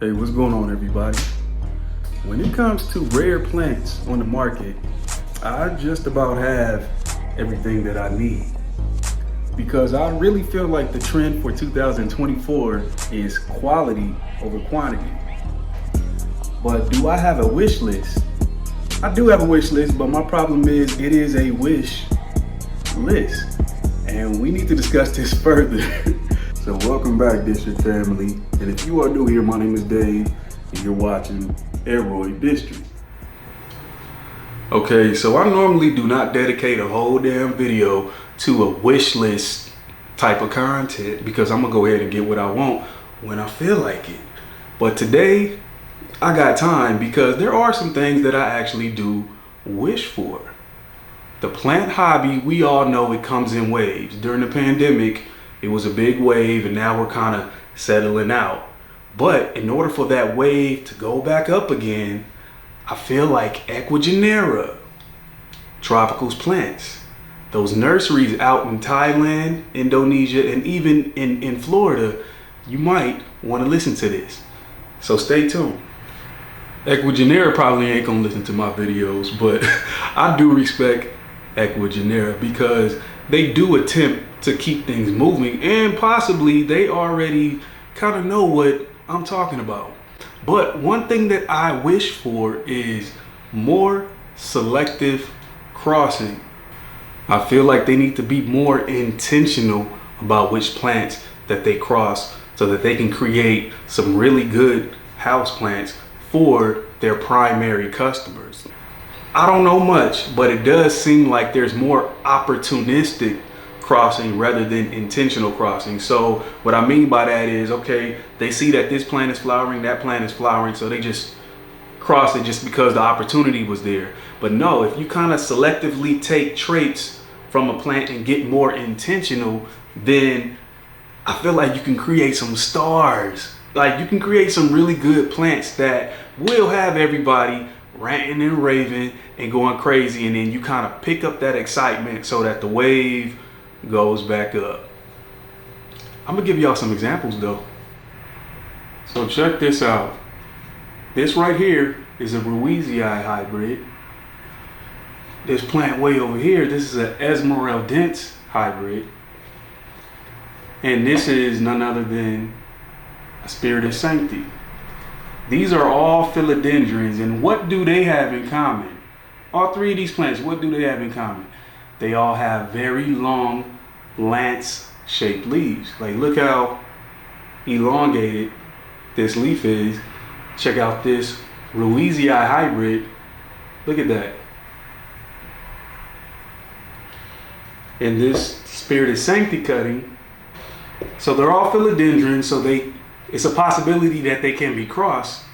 Hey, what's going on, everybody? When it comes to rare plants on the market, I just about have everything that I need because I really feel like the trend for 2024 is quality over quantity. But do I have a wish list? I do have a wish list, but my problem is it is a wish list. And we need to discuss this further. So welcome back, District family. And if you are new here, my name is Dave, and you're watching Aroid District. Okay, so I normally do not dedicate a whole damn video to a wish list type of content because I'm gonna go ahead and get what I want when I feel like it. But today, I got time because there are some things that I actually do wish for. The plant hobby, we all know it comes in waves. During the pandemic, it was a big wave and now we're kind of settling out. But in order for that wave to go back up again, I feel like Ecuagenera, tropicals plants, those nurseries out in Thailand, Indonesia, and even in Florida, you might want to listen to this. So stay tuned. Ecuagenera probably ain't gonna listen to my videos, but I do respect Ecuagenera because they do attempt to keep things moving, and possibly they already kind of know what I'm talking about. But one thing that I wish for is more selective crossing. I feel like they need to be more intentional about which plants that they cross so that they can create some really good house plants for their primary customers. I don't know much, but it does seem like there's more opportunistic crossing rather than intentional crossing. So what I mean by that is, okay, they see that this plant is flowering, that plant is flowering, so they just cross it just because the opportunity was there. But no, if you kind of selectively take traits from a plant and get more intentional, then I feel like you can create some stars. Like you can create some really good plants that will have everybody ranting and raving and going crazy, and then you kind of pick up that excitement so that the wave goes back up. I'm gonna give y'all some examples though. So check this out. This right here is a Aroids hybrid. This plant way over here, this is an Esmeraldense hybrid. And this is none other than a Spiritus Sancti. These are all philodendrons, and what do they have in common? All three of these plants, what do they have in common? They all have very long lance-shaped leaves. Like look how elongated this leaf is. Check out this Aroids hybrid. Look at that. And this Spiritus Sancti cutting. So they're all philodendrons, so it's a possibility that they can be crossed.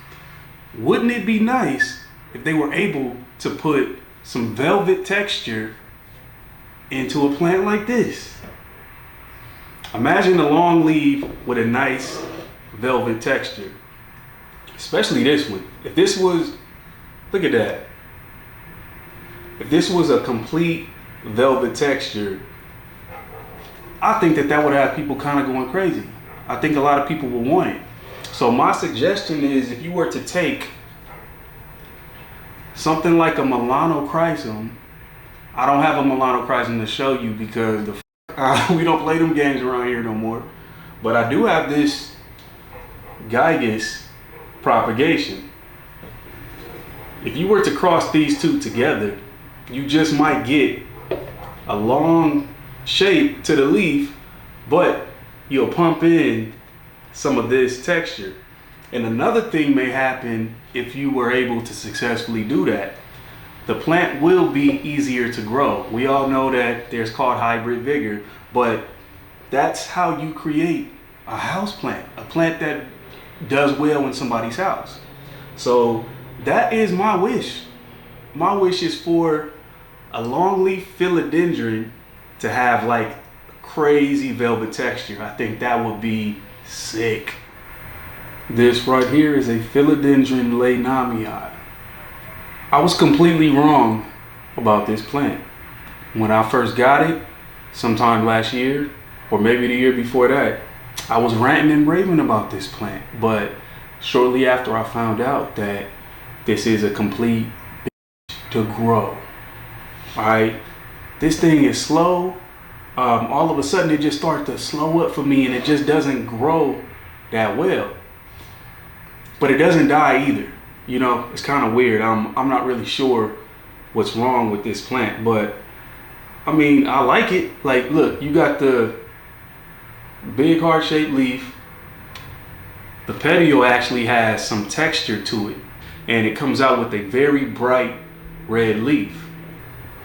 Wouldn't it be nice if they were able to put some velvet texture into a plant like this? Imagine a long leaf with a nice velvet texture, especially this one. If this was, look at that. If this was a complete velvet texture, I think that would have people kind of going crazy. I think a lot of people will want it. So my suggestion is if you were to take something like a Melanochrysum, I don't have a Melanochrysum to show you because we don't play them games around here no more. But I do have this Gigas propagation. If you were to cross these two together, you just might get a long shape to the leaf, but you'll pump in some of this texture. And another thing may happen if you were able to successfully do that. The plant will be easier to grow. We all know that there's called hybrid vigor, but that's how you create a house plant, a plant that does well in somebody's house. So that is my wish. My wish is for a longleaf philodendron to have like crazy velvet texture. I think that would be sick. This right here is a Philodendron Leynamii. I was completely wrong about this plant. When I first got it, sometime last year, or maybe the year before that, I was ranting and raving about this plant. But shortly after I found out that this is a complete to grow. Alright, this thing is slow. All of a sudden it just starts to slow up for me, and it just doesn't grow that well. But it doesn't die either. You know, it's kind of weird. I'm not really sure what's wrong with this plant, but I mean, I like it. Like, look, you got the big heart-shaped leaf. The petiole actually has some texture to it, and it comes out with a very bright red leaf.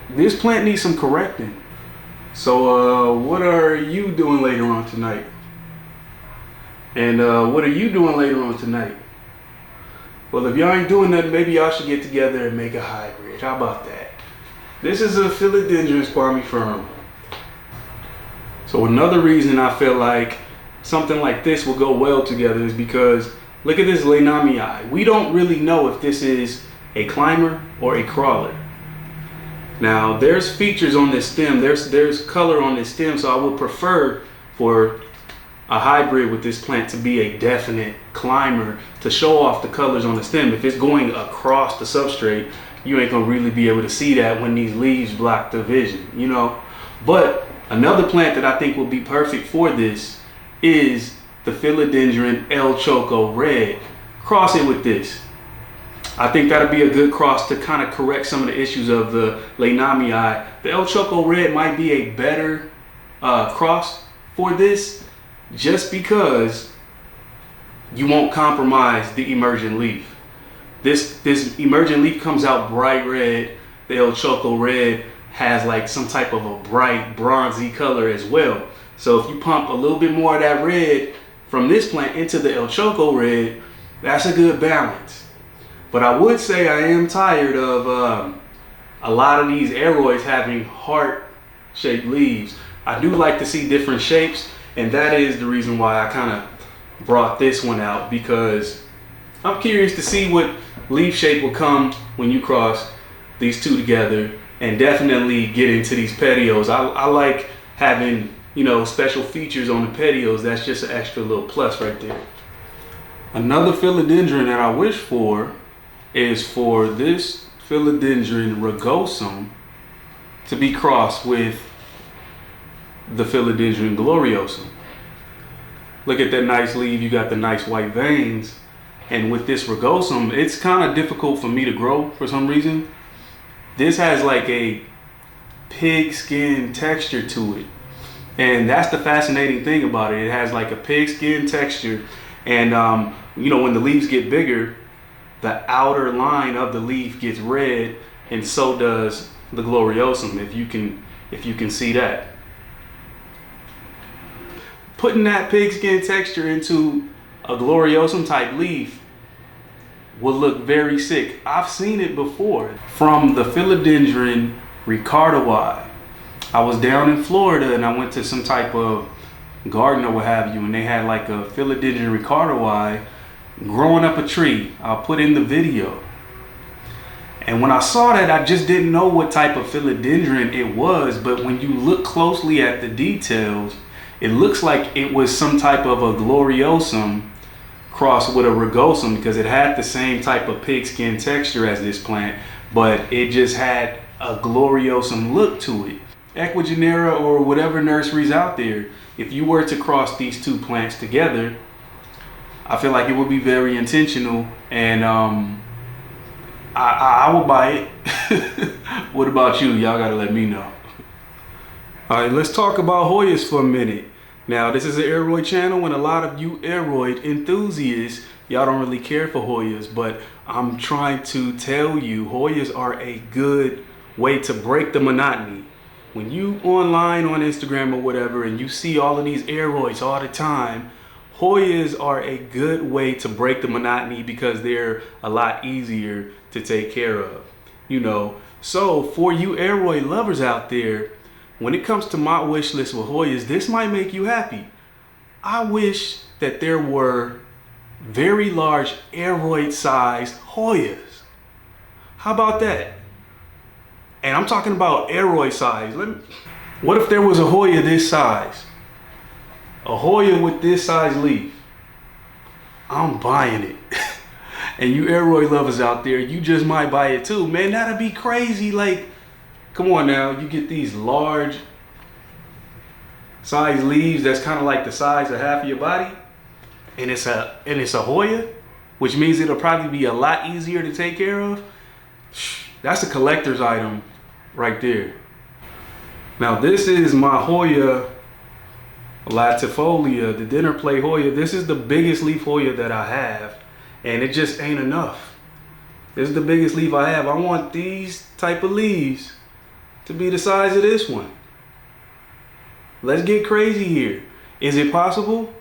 This plant needs some correcting. So what are you doing later on tonight? And what are you doing later on tonight? Well, if y'all ain't doing that, maybe y'all should get together and make a hybrid. How about that? This is a Philodendron squamiferarum. So another reason I feel like something like this will go well together is because look at this Lenameae. We don't really know if this is a climber or a crawler. Now there's features on this stem, there's color on this stem, so I would prefer for a hybrid with this plant to be a definite climber to show off the colors on the stem. If it's going across the substrate, you ain't gonna really be able to see that when these leaves block the vision, you know. But another plant that I think will be perfect for this is the Philodendron El Choco Red. Cross it with this. I think that'll be a good cross to kind of correct some of the issues of the Lenameae. The El Choco Red might be a better cross for this, just because you won't compromise the emergent leaf. This emergent leaf comes out bright red. The El Choco Red has like some type of a bright bronzy color as well. So if you pump a little bit more of that red from this plant into the El Choco Red, that's a good balance. But I would say I am tired of a lot of these Aroids having heart-shaped leaves. I do like to see different shapes, and that is the reason why I kind of brought this one out, because I'm curious to see what leaf shape will come when you cross these two together, and definitely get into these petioles. I like having, you know, special features on the petioles. That's just an extra little plus right there. Another Philodendron that I wish for is for this Philodendron rugosum to be crossed with the Philodendron Gloriosum. Look at that nice leaf, you got the nice white veins. And with this rugosum, it's kind of difficult for me to grow for some reason. This has like a pig skin texture to it. And that's the fascinating thing about it. It has like a pig skin texture. And you know, when the leaves get bigger, the outer line of the leaf gets red, and so does the Gloriosum, if you can see that. Putting that pigskin texture into a Gloriosum type leaf will look very sick. I've seen it before from the Philodendron Ricardoi. I was down in Florida and I went to some type of garden or what have you, and they had like a Philodendron Ricardoi growing up a tree. I'll put in the video. And when I saw that, I just didn't know what type of philodendron it was, but when you look closely at the details, it looks like it was some type of a Gloriosum crossed with a rugosum, because it had the same type of pigskin texture as this plant, but it just had a Gloriosum look to it. Equigenera or whatever nurseries out there, if you were to cross these two plants together, I feel like it would be very intentional, and I would buy it. What about you? Y'all gotta let me know. All right, let's talk about Hoyas for a minute. Now, this is an Aroid channel, and a lot of you Aroid enthusiasts, y'all don't really care for Hoyas, but I'm trying to tell you, Hoyas are a good way to break the monotony. When you online on Instagram or whatever, and you see all of these Aroids all the time, Hoyas are a good way to break the monotony because they're a lot easier to take care of, you know. So for you Aroid lovers out there, when it comes to my wish list with Hoyas, this might make you happy. I wish that there were very large Aroid sized Hoyas. How about that? And I'm talking about Aroid size. What if there was a Hoya this size? A Hoya with this size leaf. I'm buying it. And you Aroid lovers out there, you just might buy it too. Man, that'd be crazy. Like, come on now, you get these large size leaves that's kind of like the size of half of your body, and it's a Hoya, which means it'll probably be a lot easier to take care of. That's a collector's item right there. Now this is my Hoya latifolia, the dinner plate Hoya. This is the biggest leaf Hoya that I have, and it just ain't enough. This is the biggest leaf I have. I want these type of leaves to be the size of this one. Let's get crazy here. Is it possible?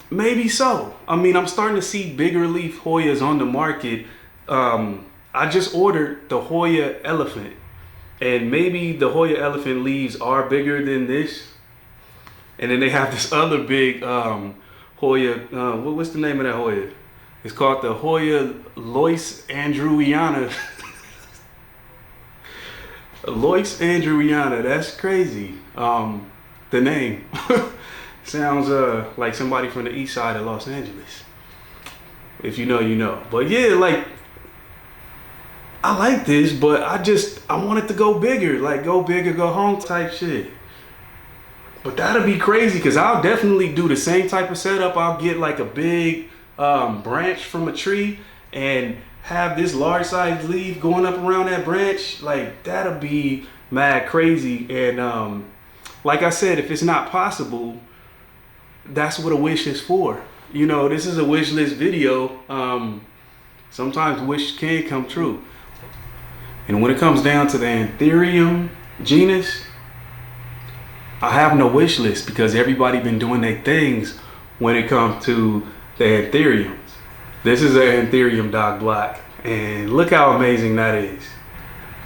Maybe so. I mean, I'm starting to see bigger leaf Hoyas on the market. I just ordered the Hoya elephant, and maybe the Hoya elephant leaves are bigger than this. And then they have this other big Hoya. What's the name of that Hoya? It's called the Hoya Lois Andrewiana. Lois Andrewiana. That's crazy. The name sounds like somebody from the east side of Los Angeles. If you know, you know. But yeah, like, I like this, but I want it to go bigger. Like, go big or go home type shit. But that'll be crazy, because I'll definitely do the same type of setup. I'll get like a big branch from a tree and have this large size leaf going up around that branch. Like, that'll be mad crazy. And like I said, if it's not possible, that's what a wish is for. You know, this is a wish list video. Sometimes wish can come true. And when it comes down to the Anthurium genus, I have no wish list, because everybody been doing their things when it comes to the Anthuriums. This is an Anthurium dog black, and look how amazing that is.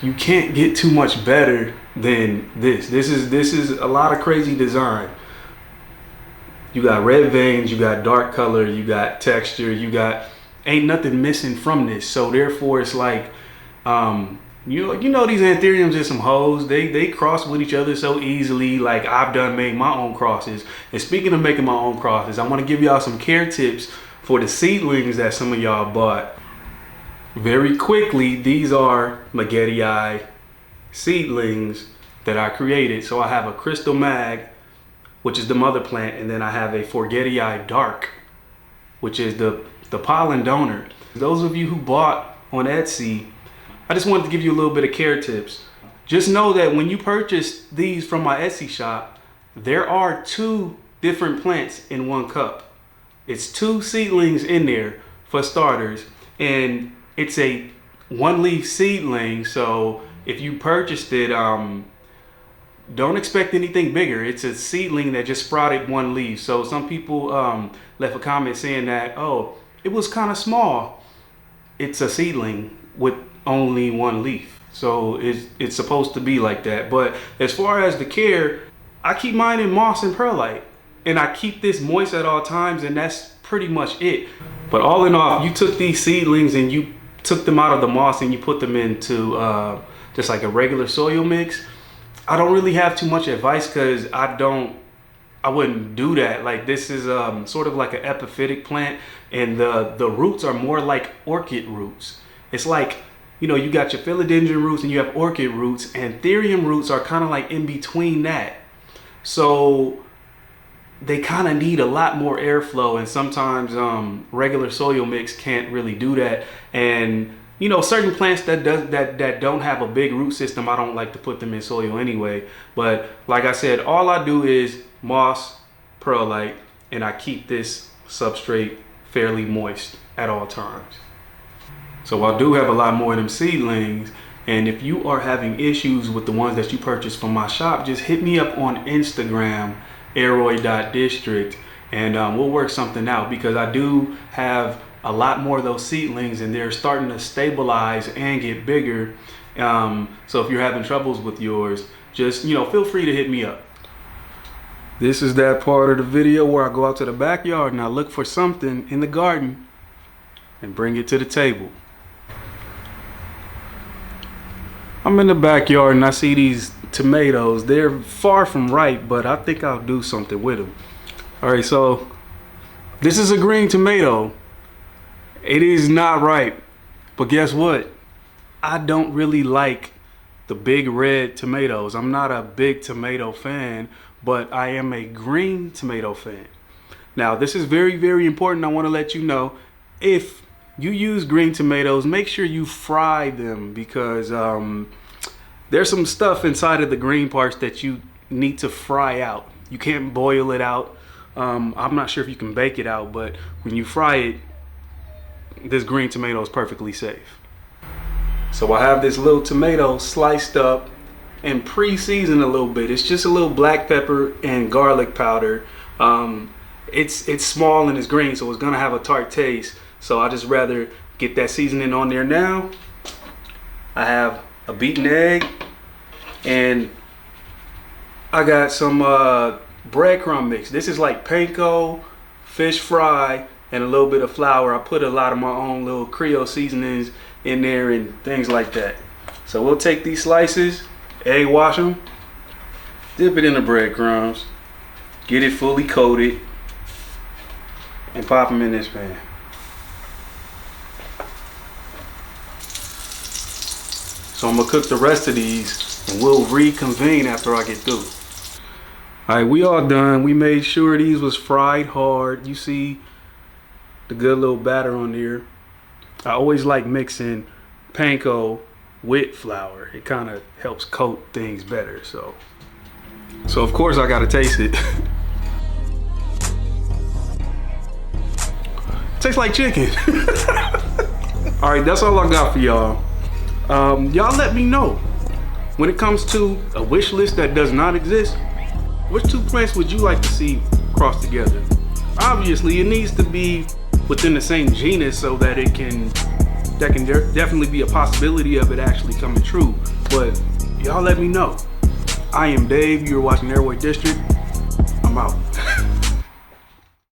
You can't get too much better than this. This is a lot of crazy design. You got red veins, you got dark color, you got texture, ain't nothing missing from this. So therefore it's like, you know these Anthuriums are some hoes. They cross with each other so easily. Like, I've made my own crosses. And speaking of making my own crosses, I want to give y'all some care tips for the seedlings that some of y'all bought. Very quickly, these are Maggottii seedlings that I created. So I have a Crystal Mag, which is the mother plant, and then I have a Forgettii Dark, which is the pollen donor. Those of you who bought on Etsy, I just wanted to give you a little bit of care tips. Just know that when you purchase these from my Etsy shop, there are 2 different plants in 1 cup. It's 2 seedlings in there for starters, and it's a 1-leaf seedling. So if you purchased it, don't expect anything bigger. It's a seedling that just sprouted 1 leaf. So some people left a comment saying that, oh, it was kind of small. It's a seedling with only 1 leaf, so it's supposed to be like that. But as far as the care, I keep mine in moss and perlite, and I keep this moist at all times, and that's pretty much it. But all in all, you took these seedlings and you took them out of the moss and you put them into just like a regular soil mix, I don't really have too much advice, because I wouldn't do that. Like, this is sort of like an epiphytic plant, and the roots are more like orchid roots. It's like, you know, you got your philodendron roots and you have orchid roots, and Anthurium roots are kind of like in between that. So they kind of need a lot more airflow, and sometimes regular soil mix can't really do that. And you know, certain plants that don't have a big root system, I don't like to put them in soil anyway. But like I said, all I do is moss, perlite, and I keep this substrate fairly moist at all times. So I do have a lot more of them seedlings, and if you are having issues with the ones that you purchased from my shop, just hit me up on Instagram, aroid.district, and we'll work something out, because I do have a lot more of those seedlings, and they're starting to stabilize and get bigger. So if you're having troubles with yours, just, you know, feel free to hit me up. This is that part of the video where I go out to the backyard and I look for something in the garden and bring it to the table. I'm in the backyard and I see these tomatoes. They're far from ripe, but I think I'll do something with them. All right, so this is a green tomato. It is not ripe. But guess what? I don't really like the big red tomatoes. I'm not a big tomato fan, but I am a green tomato fan. Now, this is very, very important. I want to let you know, if you use green tomatoes, make sure you fry them, because there's some stuff inside of the green parts that you need to fry out. You can't boil it out. I'm not sure if you can bake it out, but when you fry it, this green tomato is perfectly safe. So I have this little tomato sliced up and pre-seasoned a little bit. It's just a little black pepper and garlic powder. It's small and it's green, so it's gonna have a tart taste. So I just rather get that seasoning on there now. I have a beaten egg, and I got some breadcrumb mix. This is like panko, fish fry, and a little bit of flour. I put a lot of my own little Creole seasonings in there and things like that. So we'll take these slices, egg wash them, dip it in the breadcrumbs, get it fully coated, and pop them in this pan. So I'm gonna cook the rest of these and we'll reconvene after I get through. All right, we all done. We made sure these was fried hard. You see the good little batter on there. I always like mixing panko with flour. It kind of helps coat things better. So of course I gotta taste it. Tastes like chicken. All right, that's all I got for y'all. Y'all let me know, when it comes to a wish list that does not exist, which two plants would you like to see crossed together? Obviously, it needs to be within the same genus so that that can definitely be a possibility of it actually coming true. But y'all let me know. I am Dave. You're watching Aroid District. I'm out.